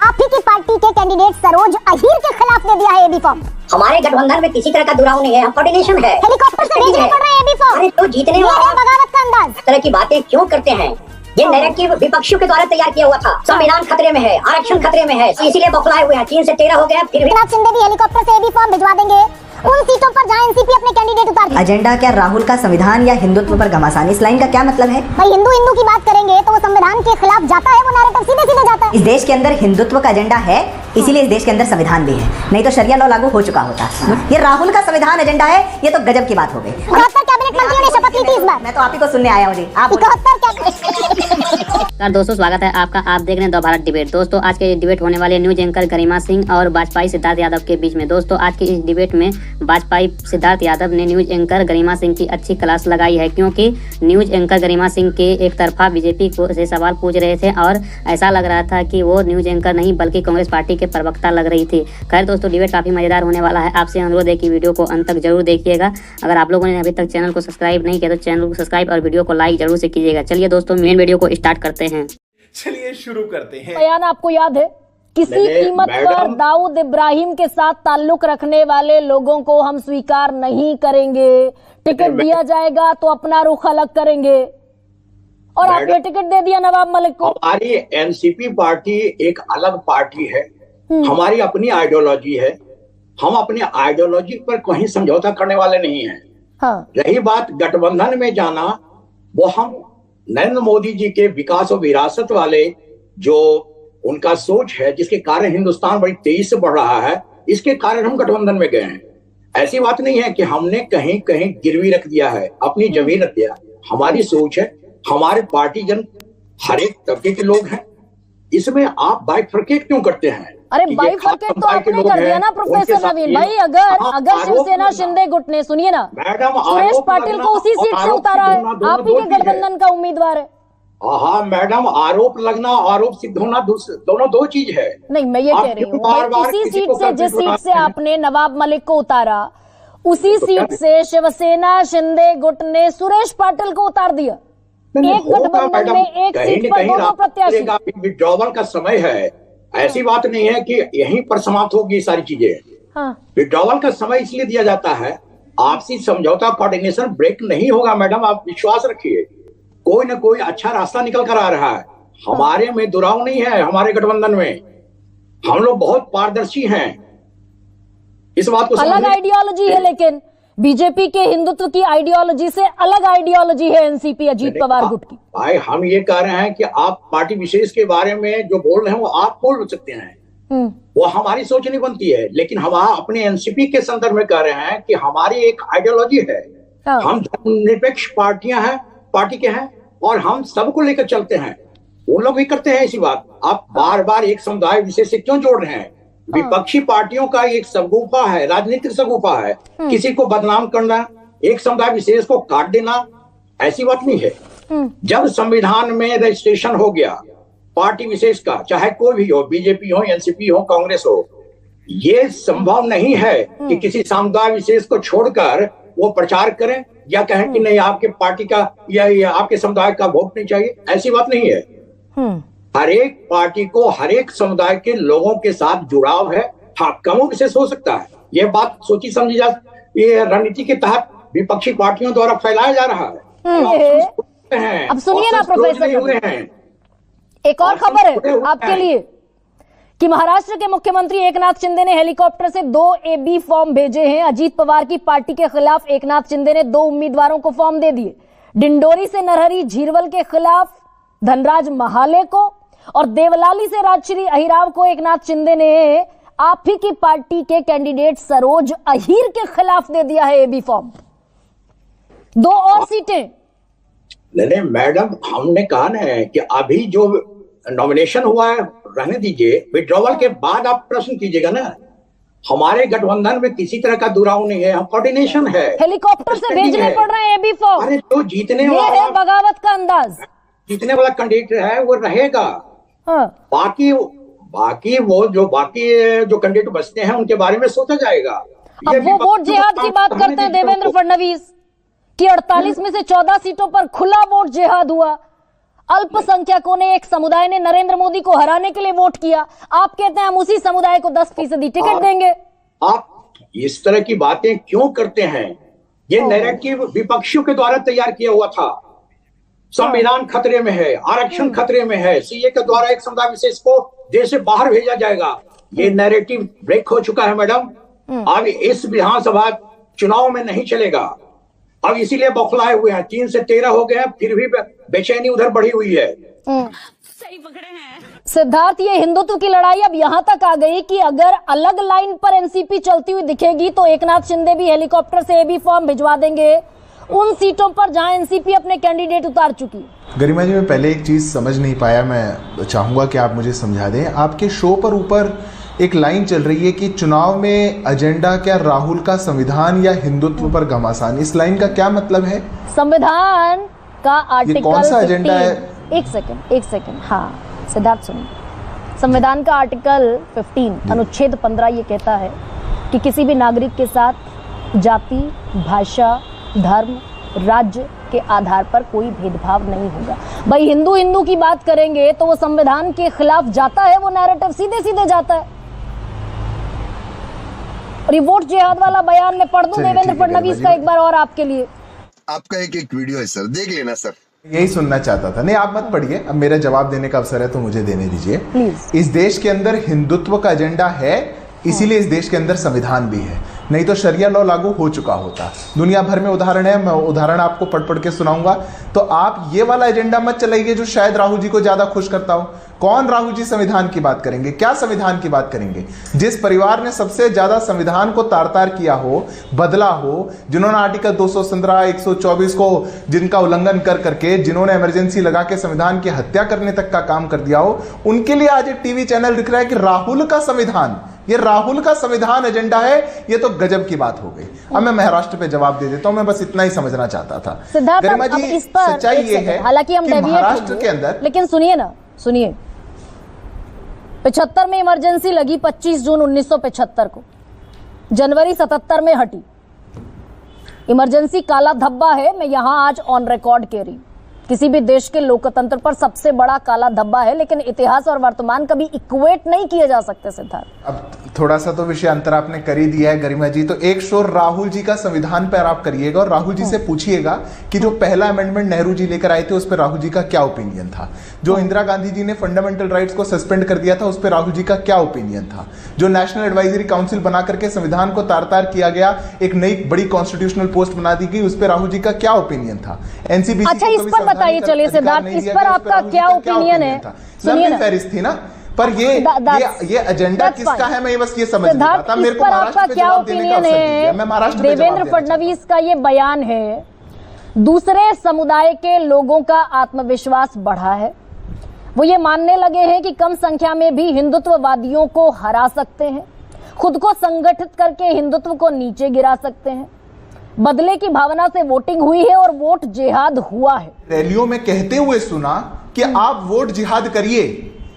आप ही की पार्टी के कैंडिडेट सरोज अहीर के खिलाफ दे दिया है एबी फॉर्म। हमारे गठबंधन में किसी तरह का दुराव नहीं है, हम कोऑर्डिनेशन है। हेलीकॉप्टर से भेजने पड़ रहे हैं एबी फॉर्म। अरे तो जीतने वाला बगावत का अंदाज। इस तरह की बातें क्यों करते हैं? ये नैरेटिव विपक्षियों के द्वारा तैयार किया हुआ था। संविधान खतरे में है, आरक्षण खतरे में है, इसीलिए बौखलाए हुए हैं। 3 से 13 हो गया, फिर भी एकनाथ शिंदे भी हेलीकॉप्टर से एबी फॉर्म भिजवा देंगे उन सीटों पर जहां एनसीपी अपने कैंडिडेट उतार देगी। एजेंडा क्या राहुल का संविधान या हिंदुत्व पर घमासान? इस लाइन का क्या मतलब है? भाई हिंदू की बात करेंगे तो वो संविधान के खिलाफ जाता है, वो नैरेटिव सीधे जाता है। इस देश के अंदर हिंदुत्व का एजेंडा है, इसीलिए इस देश के अंदर संविधान भी है, नहीं तो शरिया लॉ लागू हो चुका होता। ये राहुल का संविधान एजेंडा है, ये तो गजब की बात हो गई। 71 कैबिनेट मंत्रियों ने शपथ ली थी इस बार। मैं तो आप ही को सुनने आया हूँ जी। आप 71 दोस्तों स्वागत है आपका। आप देख रहे हैं द भारत डिबेट। दोस्तों आज के डिबेट होने वाले न्यूज एंकर गरिमा सिंह और वाजपेयी सिद्धार्थ यादव के बीच में। दोस्तों आज के इस डिबेट में वाजपेयी सिद्धार्थ यादव ने न्यूज एंकर गरिमा सिंह की अच्छी क्लास लगाई है, क्योंकि न्यूज एंकर गरिमा सिंह के एक तरफा बीजेपी को से सवाल पूछ रहे थे और ऐसा लग रहा था कि वो न्यूज एंकर नहीं बल्कि कांग्रेस पार्टी के प्रवक्ता लग रही थी। खैर दोस्तों डिबेट काफी मजेदार होने वाला है। आपसे अनुरोध है कि वीडियो को अंत तक जरूर देखिएगा। अगर आप लोगों ने अभी तक चैनल को सब्सक्राइब नहीं किया तो चैनल को सब्सक्राइब और वीडियो को लाइक जरूर से कीजिएगा। चलिए दोस्तों मेन वीडियो को स्टार्ट करते हैं। चलिए शुरू करते हैं। बयान आपको याद है, किसी कीमत पर दाऊद इब्राहिम के साथ ताल्लुक रखने वाले लोगों को हम स्वीकार नहीं करेंगे। टिकट दिया जाएगा तो अपना रुख अलग करेंगे, और आपने टिकट दे दिया नवाब मलिक को। हमारी एनसीपी पार्टी एक अलग पार्टी है, हमारी अपनी आइडियोलॉजी है। हम अपनी आइडियोलॉजी पर कहीं समझौता करने वाले नहीं हैं। हाँ। रही बात गठबंधन में जाना, वो हम नरेंद्र मोदी जी के विकास और विरासत वाले जो उनका सोच है, जिसके कारण हिंदुस्तान बड़ी तेजी से बढ़ रहा है, इसके कारण हम गठबंधन में गए हैं। ऐसी बात नहीं है कि हमने कहीं कहीं गिरवी रख दिया है, अपनी जमीन रख दिया। हमारी सोच है, हमारे पार्टीजन हर एक तबके के लोग हैं। इसमें आप बाइफरकेट क्यों करते हैं? अरे बाइफरकेट तो आपने कर दिया ना प्रोफेसर नवीन भाई। अगर शिवसेना शिंदे गुट ने, सुनिए ना, मैडम, सुरेश पाटिल को उसी सीट से उतारा है, आप ही के गठबंधन का उम्मीदवार है। हाँ मैडम, आरोप लगना आरोप सिद्ध होना दोनों दो चीज है। नहीं, मैं ये कह रही हूँ उसी सीट से, जिस सीट से आपने नवाब मलिक को उतारा, उसी सीट से शिवसेना शिंदे गुट ने सुरेश पाटिल को उतार दिया। एक गठबंधन में एक सीट पर दोनों प्रत्याशी। विड्रॉवल का समय है, ऐसी बात नहीं है कि यहीं पर समाप्त होगी सारी चीजें। हाँ। विड्रॉवल का समय इसलिए दिया जाता है, आपसी समझौता कोऑर्डिनेशन ब्रेक नहीं होगा मैडम, आप विश्वास रखिए। कोई ना कोई अच्छा रास्ता निकल कर आ रहा है। हमारे में दुराव नहीं है, हमारे गठबंधन में हम लोग बहुत पारदर्शी हैं। इस बात को अलग आइडियोलॉजी है, लेकिन बीजेपी के हिंदुत्व की आइडियोलॉजी से अलग आइडियोलॉजी है एनसीपी अजीत पवार गुट की। भाई हम ये कह रहे हैं कि आप पार्टी विशेष के बारे में जो बोल रहे हैं वो आप बोल सकते हैं, वो हमारी सोच नहीं बनती है। लेकिन हम अपने एनसीपी के संदर्भ में कह रहे हैं कि हमारी एक आइडियोलॉजी है। हम निरपेक्ष पार्टी के हैं और हम सबको लेकर चलते हैं। वो लोग भी करते हैं ऐसी बात। आप बार बार एक समुदाय विशेष से क्यों जोड़ रहे हैं? विपक्षी पार्टियों का एक सगुफा है, राजनीतिक सगुफा है, किसी को बदनाम करना, एक समुदाय विशेष को काट देना, ऐसी बात नहीं है। जब संविधान में रजिस्ट्रेशन हो गया पार्टी विशेष का, चाहे कोई भी हो, बीजेपी हो, एनसीपी हो, कांग्रेस हो, ये संभव नहीं है कि किसी समुदाय विशेष को छोड़कर वो प्रचार करें या कहें कि नहीं आपके पार्टी का या आपके समुदाय का वोट नहीं चाहिए। ऐसी बात नहीं है। हर एक पार्टी को हर एक समुदाय के लोगों के साथ जुड़ाव है। हाँ, कमों विशेष हो सकता है, ये बात सोची समझी जा, ये रणनीति के तहत विपक्षी पार्टियों द्वारा फैलाया जा रहा है। अब सुनिए ना प्रोफेसर, एक और खबर है आपके लिए कि महाराष्ट्र के मुख्यमंत्री एकनाथ शिंदे ने हेलीकॉप्टर से 2 एबी फॉर्म भेजे हैं। अजीत पवार की पार्टी के खिलाफ एकनाथ शिंदे ने 2 उम्मीदवारों को फॉर्म दे दिए। डिंडोरी से नरहरी झीरवल के खिलाफ धनराज महाले को और देवलाली से राजश्री अहिराव को एकनाथ शिंदे ने आप ही की पार्टी के कैंडिडेट सरोज अहीर के खिलाफ दे दिया है एबी फॉर्म। 2 और सीटें। नहीं मैडम, हमने कहा ना कि अभी जो नॉमिनेशन हुआ है रहने दीजिए, विड्रॉवल के बाद आप प्रश्न कीजिएगा ना। हमारे गठबंधन में किसी तरह का दुराव नहीं है, हम कोऑर्डिनेशन है। हेलीकॉप्टर से भेजने पड़ रहे हैं एबी फॉर्म। अरे तो जीतने वाला है बगावत का अंदाज, जीतने वाला कैंडिडेट है वो रहेगा। हाँ। बाकी जो कैंडिडेट बचते हैं उनके बारे में सोचा जाएगा। अब वो वोट जिहाद की बात करते हैं देवेंद्र फडणवीस कि 48 में से 14 सीटों पर खुला वोट जिहाद हुआ। अल्पसंख्यकों ने, एक समुदाय ने नरेंद्र मोदी को हराने के लिए वोट किया। आप कहते हैं हम उसी समुदाय को 10% टिकट देंगे। आप इस तरह की बातें क्यों करते हैं? ये नैरेटिव विपक्षियों के द्वारा तैयार किया हुआ था। संविधान खतरे में है, आरक्षण खतरे में है, सीए के द्वारा एक समुदाय विशेष को देश से बाहर भेजा जाएगा। ये नैरेटिव ब्रेक हो चुका है मैडम। अब इस विधानसभा चुनाव में नहीं चलेगा। अब इसीलिए बौखलाए हुए हैं। 3 से 13 हो गए हैं, फिर भी बेचैनी उधर बढ़ी हुई है। सही पकड़े हैं सिद्धार्थ, ये हिंदुत्व की लड़ाई अब यहां तक आ गई कि अगर अलग लाइन पर एनसीपी चलती हुई दिखेगी तो एकनाथ शिंदे भी हेलीकॉप्टर से एबी फॉर्म भिजवा देंगे उन सीटों पर जहां एनसीपी अपने कैंडिडेट उतार चुकी। गरिमा जी, मैं पहले एक चीज समझ नहीं पाया, मैं चाहूंगा कि आप मुझे समझा दें। आपके शो पर ऊपर एक लाइन चल रही है कि चुनाव में एजेंडा क्या राहुल का संविधान या हिंदुत्व पर घमासान। इस लाइन का क्या मतलब है? संविधान का आर्टिकल कौन सा एजेंडा है? एक सेकंड। हाँ सिद्धार्थ सुनिए, संविधान का आर्टिकल 15 अनुच्छेद 15 ये कहता है कि किसी भी नागरिक के साथ जाति, भाषा, धर्म, राज्य के आधार पर कोई भेदभाव नहीं होगा। भाई हिंदू की बात करेंगे तो वो संविधान के खिलाफ जाता है, वो नैरेटिव सीधे जाता है। और ये वोट जिहाद वाला बयान मैं पढ़ दूं देवेंद्र फडणवीस का एक बार और आपके लिए। आपका एक वीडियो है सर, देख लेना सर। यही सुनना चाहता था। नहीं, आप मत पढ़िए, अब मेरा जवाब देने का अवसर है तो मुझे देने दीजिए प्लीज। इस देश के अंदर हिंदुत्व का एजेंडा है, इसीलिए इस देश के अंदर संविधान भी है, नहीं तो शरिया लॉ लागू हो चुका होता। दुनिया भर में उदाहरण है, मैं उदाहरण आपको पढ़ के सुनाऊंगा। तो आप ये वाला एजेंडा मत चलाइए जो शायद राहुल जी को ज्यादा खुश करता हो। कौन राहुल जी संविधान की बात करेंगे? क्या संविधान की बात करेंगे? जिस परिवार ने सबसे ज्यादा संविधान को तार-तार किया हो, बदला हो, जिन्होंने आर्टिकल 215, 124 को जिनका उल्लंघन कर करके, जिन्होंने इमरजेंसी लगा के संविधान की हत्या करने तक का काम कर दिया हो, उनके लिए आज एक टीवी चैनल दिख रहा है कि राहुल का संविधान, ये राहुल का संविधान एजेंडा है। ये तो गजब की बात हो गई। अब मैं महाराष्ट्र पे जवाब दे देता हूं, मैं बस इतना ही समझना चाहता था। गरिमा जी, इस पर सच्चाई ये है, हालांकि हम महाराष्ट्र के अंदर, लेकिन सुनिए 75 में इमरजेंसी लगी 25 जून 1975 को, जनवरी 77 में हटी। इमरजेंसी काला धब्बा है, मैं यहां आज ऑन रिकॉर्ड कह रही हूं, किसी भी देश के लोकतंत्र पर सबसे बड़ा काला धब्बा है, लेकिन इतिहास और वर्तमान कभी इक्वेट नहीं किए जा सकते सिद्धार्थ। अब थोड़ा सा तो विषय अंतर आपने कर ही दिया है गरिमा जी, तो एक शोर राहुल जी का संविधान पर आप करिएगा और राहुल जी से पूछिएगा कि जो पहला अमेंडमेंट नेहरू जी लेकर आए थे उस पर राहुल जी का क्या ओपिनियन था। जो इंदिरा गांधी जी ने फंडामेंटल राइट्स को सस्पेंड कर दिया था उस पर राहुल जी का क्या ओपिनियन था। जो नेशनल एडवाइजरी काउंसिल बना करके संविधान को तार-तार किया गया, एक नई बड़ी कॉन्स्टिट्यूशनल पोस्ट बना दी गई, उस पर राहुल जी का क्या ओपिनियन था। एनसीबीसी अच्छा, इस पर बताइए, चलिए सिद्धार्थ, इस पर आपका क्या ओपिनियन है? सुनिए ना, थी ना, पर ये एजेंडा किसका है, मैं बस ये समझ नहीं पाता। मेरे को आपका क्या ओपिनियन है? मैं महाराष्ट्र देवेंद्र फडणवीस का ये बयान है, दूसरे समुदाय के लोगों का आत्मविश्वास बढ़ा है, वो ये मानने लगे हैं कि कम संख्या में भी हिंदुत्ववादियों को हरा सकते हैं, खुद को संगठित करके हिंदुत्व को नीचे गिरा सकते हैं। बदले की भावना से वोटिंग हुई है और वोट जिहाद हुआ है। रैलियों में कहते हुए सुना कि आप वोट जिहाद करिए,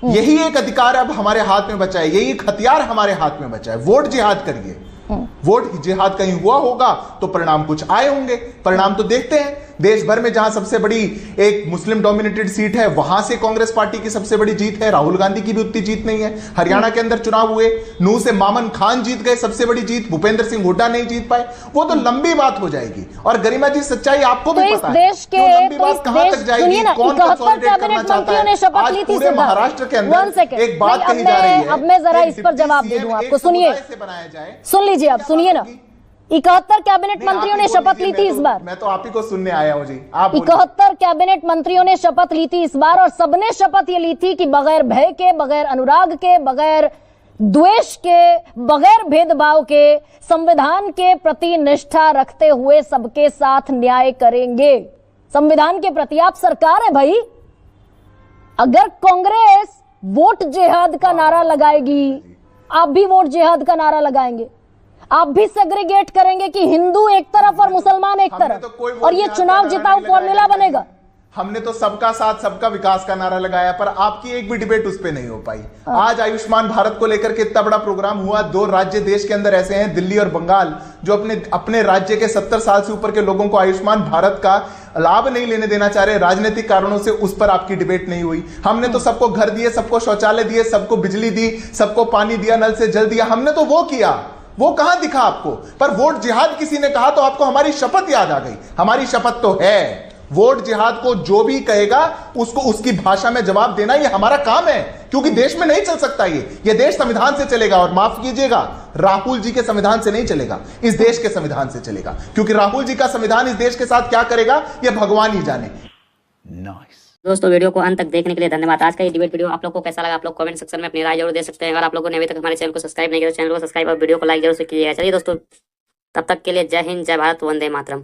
यही एक अधिकार अब हमारे हाथ में बचा है, यही एक हथियार हमारे हाथ में बचा है, वोट जिहाद करिए। वोट जिहाद कहीं हुआ होगा तो परिणाम कुछ आए होंगे। परिणाम तो देखते हैं, देश भर में जहां सबसे बड़ी एक मुस्लिम डोमिनेटेड सीट है वहां से कांग्रेस पार्टी की सबसे बड़ी जीत है, राहुल गांधी की भी उतनी जीत नहीं है। हरियाणा के अंदर चुनाव हुए, नूह से मामन खान जीत गए, सबसे बड़ी जीत, भूपेंद्र सिंह हुड्डा नहीं जीत पाए। वो तो लंबी बात हो जाएगी। और गरिमा जी, सच्चाई आपको भी पता है, लंबी बात कहां तक जाएगी, कौन कंसोलिडेट करना चाहता है। आज पूरे महाराष्ट्र के अंदर एक बात कही जा रही है, अब मैं जरा इस पर जवाब दे दूं आपको। सुनिए, सुन लीजिए, आप सुनिए ना, 71 कैबिनेट मंत्रियों ने शपथ ली थी इस बार। मैं तो आप ही को सुनने आया हूं जी, आप 71 कैबिनेट मंत्रियों ने शपथ ली थी इस बार, और सबने शपथ ये ली थी कि बगैर भय के, बगैर अनुराग के, बगैर द्वेष के, बगैर भेदभाव के, संविधान के प्रति निष्ठा रखते हुए सबके साथ न्याय करेंगे। संविधान के प्रति आप सरकार है भाई। अगर कांग्रेस वोट जिहाद का नारा लगाएगी, आप भी वोट जिहाद का नारा लगाएंगे, आप भी सेग्रीगेट करेंगे कि हिंदू एक तरफ और मुसलमान एक तरफ, और ये चुनाव जिताऊ फॉर्मूला बनेगा। हमने तो सबका साथ सबका विकास का नारा लगाया, पर आपकी एक भी डिबेट उस पर नहीं हो पाई। आज आयुष्मान भारत को लेकर के इतना बड़ा प्रोग्राम हुआ, 2 राज्य देश के अंदर ऐसे हैं, दिल्ली और बंगाल, जो अपने राज्य के 70 साल से ऊपर के लोगों को आयुष्मान भारत का लाभ नहीं लेने देना चाह रहे राजनीतिक कारणों से। उस पर आपकी डिबेट नहीं हुई। हमने तो सबको घर दिए, सबको शौचालय दिए, सबको बिजली दी, सबको पानी दिया, नल से जल दिया, हमने तो वो किया। वो कहां दिखा आपको? पर वोट जिहाद किसी ने कहा तो आपको हमारी शपथ याद आ गई। हमारी शपथ तो है, वोट जिहाद को जो भी कहेगा उसको उसकी भाषा में जवाब देना, ये हमारा काम है, क्योंकि देश में नहीं चल सकता ये देश संविधान से चलेगा। और माफ कीजिएगा, राहुल जी के संविधान से नहीं चलेगा, इस देश के संविधान से चलेगा, क्योंकि राहुल जी का संविधान इस देश के साथ क्या करेगा ये भगवान ही जाने। दोस्तों वीडियो को अंत तक देखने के लिए धन्यवाद। आज का ये डिबेट वीडियो आप लोग को कैसा लगा, आप लोग कमेंट सेक्शन में अपनी राय जरूर दे सकते हैं। अगर आप लोगों ने अभी तक हमारे चैनल को सब्सक्राइब नहीं किया तो चैनल को सब्सक्राइब और वीडियो को लाइक जरूर से कीजिएगा। चलिए दोस्तों, तब तक के लिए जय हिंद, जय भारत, वंदे मातरम।